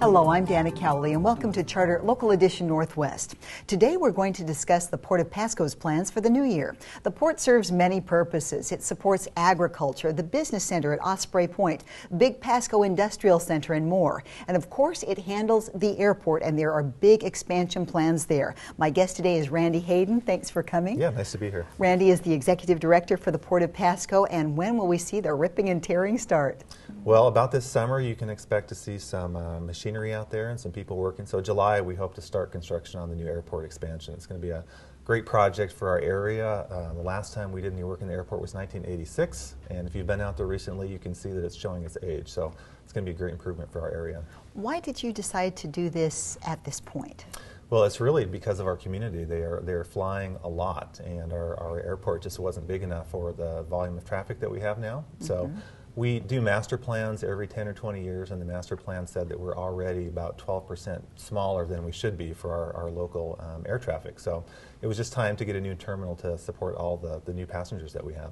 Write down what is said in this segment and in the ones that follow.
Hello, I'm Dana Cowley, and welcome to Charter Local Edition Northwest. Today we're going to discuss the Port of Pasco's plans for the new year. The port serves many purposes. It supports agriculture, the business center at Osprey Point, Big Pasco Industrial Center, and more. And of course, it handles the airport, and there are big expansion plans there. My guest today is Randy Hayden. Thanks for coming. Yeah, nice to be here. Randy is the Executive Director for the Port of Pasco, and when will we see the ripping and tearing start? Well, about this summer, you can expect to see some machinery out there and some people working. So July, we hope to start construction on the new airport expansion. It's going to be a great project for our area. The last time we did any work in the airport was 1986, and if you've been out there recently, you can see that it's showing its age. So it's going to be a great improvement for our area. Why did you decide to do this at this point? Well, it's really because of our community. They're flying a lot, and our airport just wasn't big enough for the volume of traffic that we have now. So we do master plans every 10 or 20 years, and the master plan said that we're already about 12% smaller than we should be for our local air traffic. So it was just time to get a new terminal to support all the new passengers that we have.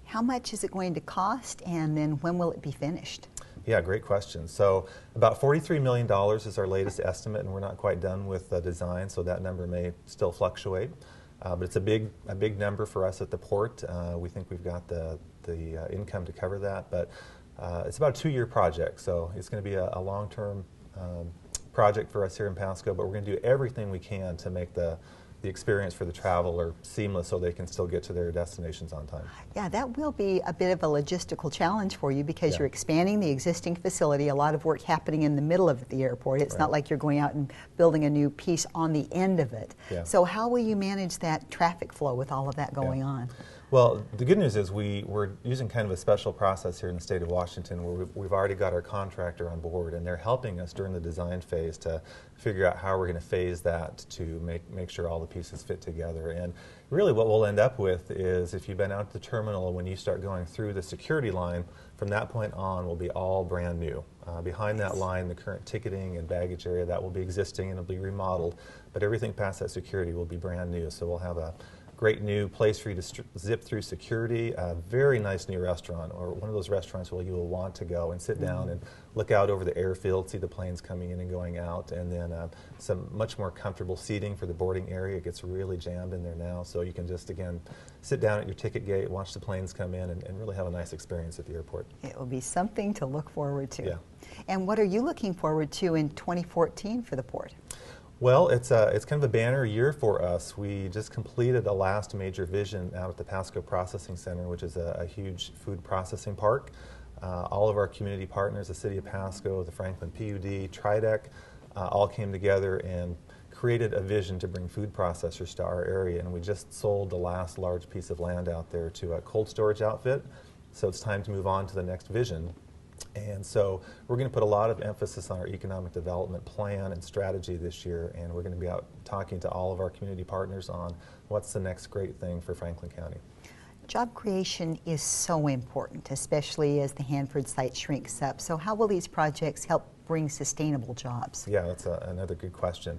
How much is it going to cost, and then when will it be finished? Yeah, great question. So about $43 million is our latest estimate, and we're not quite done with the design, so that number may still fluctuate. But it's a big number for us at the port. We think we've got the income to cover that, but it's about a 2-year project, so it's going to be a long-term project for us here in Pasco, but we're going to do everything we can to make the experience for the traveler seamless so they can still get to their destinations on time. Yeah, that will be a bit of a logistical challenge for you because you're expanding the existing facility, a lot of work happening in the middle of the airport. It's not like you're going out and building a new piece on the end of it. So how will you manage that traffic flow with all of that going on? Well, the good news is we're using kind of a special process here in the state of Washington where we've already got our contractor on board, and they're helping us during the design phase to figure out how we're going to phase that to make sure all the pieces fit together. And really what we'll end up with is, if you've been out at the terminal, when you start going through the security line, from that point on will be all brand new. Behind that line, the current ticketing and baggage area, that will be existing and it'll be remodeled, but everything past that security will be brand new. So we'll have a great new place for you to zip through security, a very nice new restaurant, or one of those restaurants where you will want to go and sit down and look out over the airfield, see the planes coming in and going out, and then some much more comfortable seating for the boarding area. It gets really jammed in there now, so you can just, again, sit down at your ticket gate, watch the planes come in, and really have a nice experience at the airport. It will be something to look forward to. Yeah. And what are you looking forward to in 2014 for the port? Well, it's kind of a banner year for us. We just completed the last major vision out at the Pasco Processing Center, which is a huge food processing park. All of our community partners, the City of Pasco, the Franklin PUD, Tridec, all came together and created a vision to bring food processors to our area, and we just sold the last large piece of land out there to a cold storage outfit, so it's time to move on to the next vision. And so we're going to put a lot of emphasis on our economic development plan and strategy this year, and we're going to be out talking to all of our community partners on what's the next great thing for Franklin County. Job creation is so important, especially as the Hanford site shrinks up. So how will these projects help bring sustainable jobs? Yeah, that's another good question.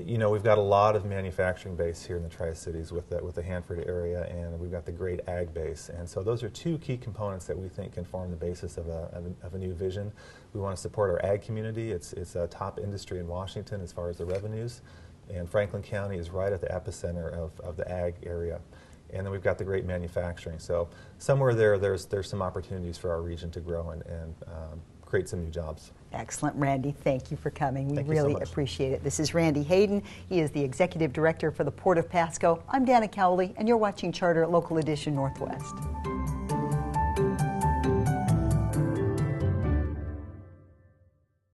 You know, we've got a lot of manufacturing base here in the Tri-Cities with the Hanford area, and we've got the great ag base. And so those are two key components that we think can form the basis of a new vision. We want to support our ag community. It's a top industry in Washington as far as the revenues, and Franklin County is right at the epicenter of the ag area. And then we've got the great manufacturing. So somewhere there's some opportunities for our region to grow and create some new jobs. Excellent, Randy. Thank you for coming. We Thank you really so much. appreciate it. This is Randy Hayden. He is the Executive Director for the Port of Pasco. I'm Dana Cowley, and you're watching Charter Local Edition Northwest.